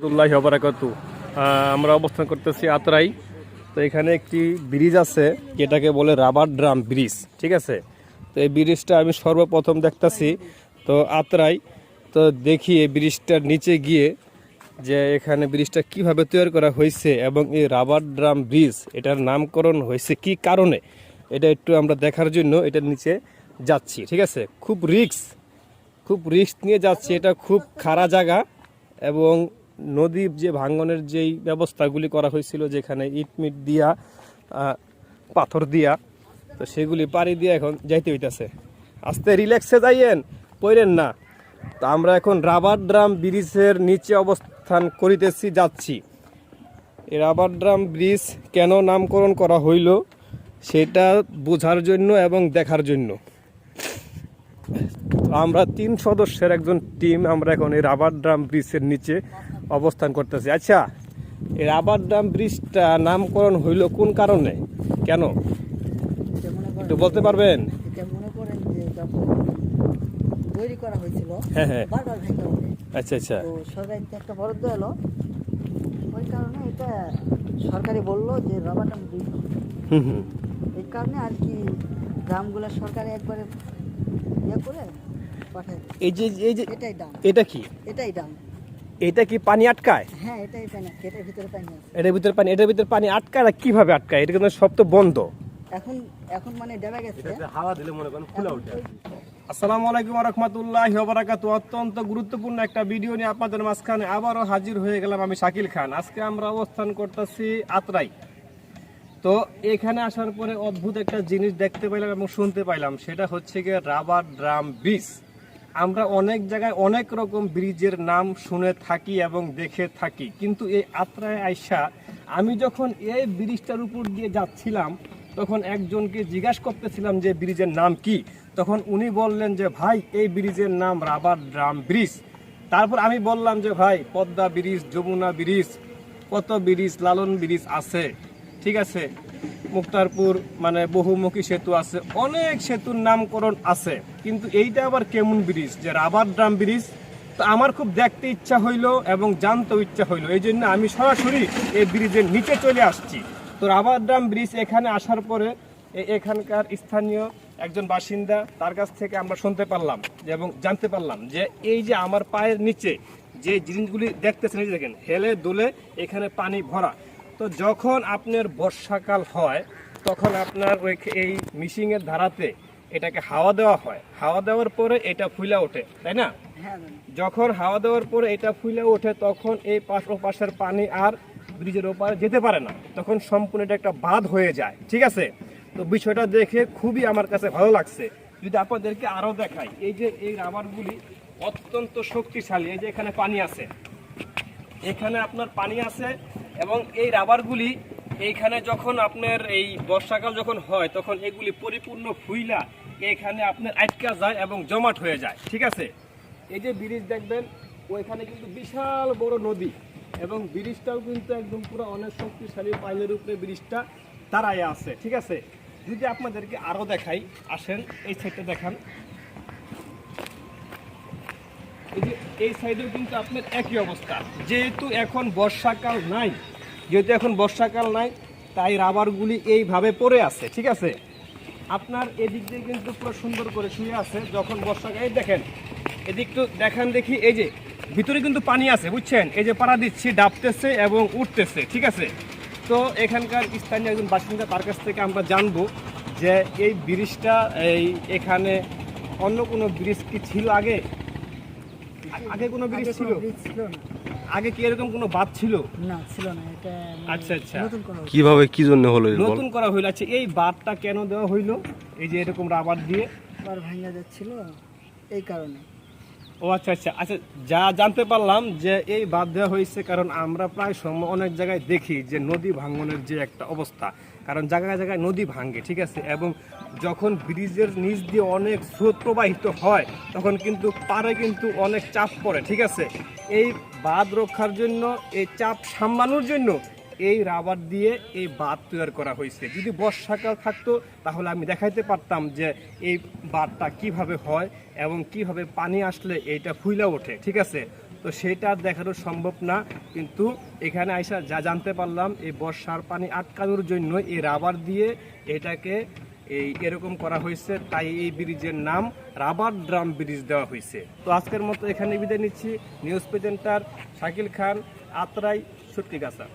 রহমতুল্লাহি ওয়া বারাকাতু। আমরা অবস্থান করতেছি আত্রাই। তো এখানে একটি ব্রিজ আছে যেটাকে বলে রাবার ড্রাম ব্রিজ, ঠিক আছে। তো এই ব্রিজটা আমি সর্বপ্রথম দেখতেছি তো আত্রাই। তো দেখি এই ব্রিজটার নিচে গিয়ে যে এখানে ব্রিজটা কিভাবে তৈরি করা হয়েছে এবং এই রাবার ড্রাম ব্রিজ এটার নামকরণ হয়েছে কি কারণে, এটা একটু আমরা দেখার জন্য এটার নিচে যাচ্ছি, ঠিক আছে। খুব রিস্ক নিয়ে যাচ্ছি, এটা খুব খাড়া জায়গা এবং নদী যে ভাঙ্গনের যেই ব্যবস্থাগুলি করা হয়েছিল যেখানে ইটমিট দিয়া পাথর দিয়া, তো সেগুলি পাড়ি দিয়ে এখন যাইতে হইতেছে। আস্তে রিল্যাক্সে যাইয়েন, পড়েন না। তো আমরা এখন রাবার ড্রাম ব্রিজের নিচে অবস্থান করিতেছি, যাচ্ছি। এই রাবার ড্রাম ব্রিজ কেন নামকরণ করা হইল সেটা বোঝার জন্য এবং দেখার জন্য আমরা 3 সদস্যের একজন টিম আমরা এখন এই রাবার ড্রাম ব্রিজের নিচে অবস্থান করতেছি। আচ্ছা, এই রাবার ড্রাম ব্রিজটা নামকরণ হইল কোন কারণে, কেন একটু বলতে পারবেন? তৈরি করা হয়েছিল, হ্যাঁ, বারবার ভেঙে ওঠে। আচ্ছা তো সরকার একটা বরাদ্দ এলো, ওই কারণে এটা সরকারি বললো যে রাবার ড্যাম ব্রিজ। এই কারণে আর কি গ্রামগুলো সরকারি একবারে ইয়ে করে পাঠায়। এই যে এটাই দাম, এটাই দাম। এটা কি পানি আটকায়? হ্যাঁ, এটাই পানি, এটার ভিতরে পানি আছে। এটার ভিতরে পানি আটকায় না? কিভাবে আটকায়? এটা কিন্তু সব তো বন্ধ। এখন মানে ডেবে গেছে, হাওয়া দিলে মনে করেন খুলে ওঠে। আসসালামু আলাইকুম ওয়া রাহমাতুল্লাহি ওয়া বারাকাতুহু। অত্যন্ত গুরুত্বপূর্ণ একটা ভিডিও নিয়ে আপনাদের মাঝখানে আবারও হাজির হয়ে গেলাম আমি শাকিল খান। আজকে আমরা অবস্থান করতেছি আত্রাই। তো এখানে আসার পরে অদ্ভুত একটা জিনিস দেখতে পাইলাম এবং শুনতে পাইলাম, সেটা হচ্ছে গিয়ে রাবার ড্রাম ব্রিজ। আমরা অনেক জায়গায় অনেক রকম ব্রিজের নাম শুনে থাকি এবং দেখে থাকি, কিন্তু এই আত্রাই আইসা আমি যখন এই ব্রিজটার উপর দিয়ে যাচ্ছিলাম তখন একজনকে জিজ্ঞাসা করতেছিলাম যে ব্রিজের নাম কি। তখন উনি বললেন যে ভাই এই ব্রিজের নাম রাবার ড্রাম ব্রিজ। তারপর আমি বললাম যে ভাই পদ্মা ব্রিজ, যমুনা ব্রিজ, কত ব্রিজ, লালন ব্রিজ আছে, ঠিক আছে, মুক্তারপুর মানে বহুমুখী সেতু আছে, অনেক সেতুর নামকরণ আছে, কিন্তু এইটা আবার কেমন ব্রিজ যে রাবার ড্রাম ব্রিজ? তো আমার খুব দেখতে ইচ্ছা হইলো এবং জানতেও ইচ্ছা হইলো, এই জন্য আমি সরাসরি এই ব্রিজের নিচে চলে আসছি। তো রাবার ড্রাম ব্রিজ এখানে আসার পরে এখানকার স্থানীয় একজন বাসিন্দা, তার কাছ থেকে আমরা শুনতে পারলাম এবং জানতে পারলাম যে এই যে আমার পায়ের নিচে যে জিনিসগুলি দেখতেছেন, এই যে দেখেন হেলে দুলে এখানে পানি ভরা। তো যখন আপনার বর্ষাকাল হয় তখন আপনার ওই এই মিশিংয়ের ধারাতে এটাকে হাওয়া দেওয়া হয়, হাওয়া দেওয়ার পরে এটা ফুলে ওঠে, তাই না? যখন হাওয়া দেওয়ার পরে এটা ফুলে ওঠে তখন এই পাশ ও পাশের পানি আর ব্রিজের ওপারে যেতে পারে না, তখন সম্পূর্ণ এটা একটা বাঁধ হয়ে যায়, ঠিক আছে। তো বিষয়টা দেখে খুবই আমার কাছে ভালো লাগছে। যদি আপনাদেরকে আরও দেখাই, এই যে এই রাবারগুলি অত্যন্ত শক্তিশালী। এই যে এখানে পানি আছে, এখানে আপনার পানি আছে এবং এই রাবারগুলি এইখানে যখন আপনার এই বর্ষাকাল যখন হয় তখন এগুলি পরিপূর্ণ ফুইলা এখানে আপনার আটকা যায় এবং জমাট হয়ে যায়, ঠিক আছে। এই যে ব্রিজ দেখবেন ওইখানে কিন্তু বিশাল বড় নদী এবং ব্রিজটাও কিন্তু একদম পুরো অনেক শক্তিশালী পাইলের উপরে ব্রিজটা দাঁড়ায় আছে, ঠিক আছে। যদি আপনাদেরকে আরও দেখাই, আসেন এই সাইডটা দেখান। এই সাইডেও কিন্তু আপনার একই অবস্থা, যেহেতু এখন বর্ষাকাল নাই, তাই রাবারগুলি এইভাবে পড়ে আছে, ঠিক আছে। আপনার এদিক দিয়ে কিন্তু পুরো সুন্দর করে শুয়ে আছে যখন বর্ষাকাল। দেখেন এদিকটু দেখান দেখি, এই যে ভিতরে কিন্তু পানি আছে, বুঝছেন, এই যে পাড়া দিচ্ছি ডাবতেছে এবং উঠতেছে, ঠিক আছে। তো এখানকার স্থানীয় একজন বাসিন্দা, তার কাছ থেকে আমরা জানবো যে এই ব্রিজটা এখানে অন্য কোনো ব্রিজ কি ছিল আগে কোনো ব্রিজ ছিল? আগে কি এরকম কোনো বাঁধ ছিল? না, ছিল না। এটা আচ্ছা, কিভাবে কি জন্য হলো? নতুন করা হইলো। আচ্ছা, এই বাঁধটা কেন দেওয়া হইলো? এই যে এরকম রাবার দিয়ে ভাঙা যাচ্ছিল এই কারণে। ও আচ্ছা, যা জানতে পারলাম যে এই বাঁধ দেওয়া হয়েছে কারণ আমরা প্রায় সময় অনেক জায়গায় দেখি যে নদী ভাঙ্গনের যে একটা অবস্থা, কারণ জায়গায় জায়গায় নদী ভাঙ্গে, ঠিক আছে, এবং যখন ব্রিজের নিচ দিয়ে অনেক স্রোত প্রবাহিত হয় তখন কিন্তু পাড়ে কিন্তু অনেক চাপ পড়ে, ঠিক আছে। এই বাঁধ রক্ষার জন্য, এই চাপ সামলানোর জন্য এই রাবার দিয়ে এই বাঁধ তৈরি করা হয়েছে। যদি বর্ষাকাল থাকতো তাহলে আমি দেখাইতে পারতাম যে এই বাঁধটা কিভাবে হয় এবং কিভাবে পানি আসলে এইটা ফুলে ওঠে, ঠিক আছে। তো সেটা আর দেখানো সম্ভব না, কিন্তু এখানে আইসা যা জানতে পারলাম এই বর্ষার পানি আটকানোর জন্য এই রাবার দিয়ে এটাকে এরকম করা হয়েছে, তাই এই ব্রিজের নাম রাবার ড্রাম ব্রিজ দেওয়া হয়েছে। তো আজকের মতো এখানে বিদায় নিচ্ছি। নিউজ প্রেজেন্টার শাকিল খান, আত্রাই, সুটকিগাছা।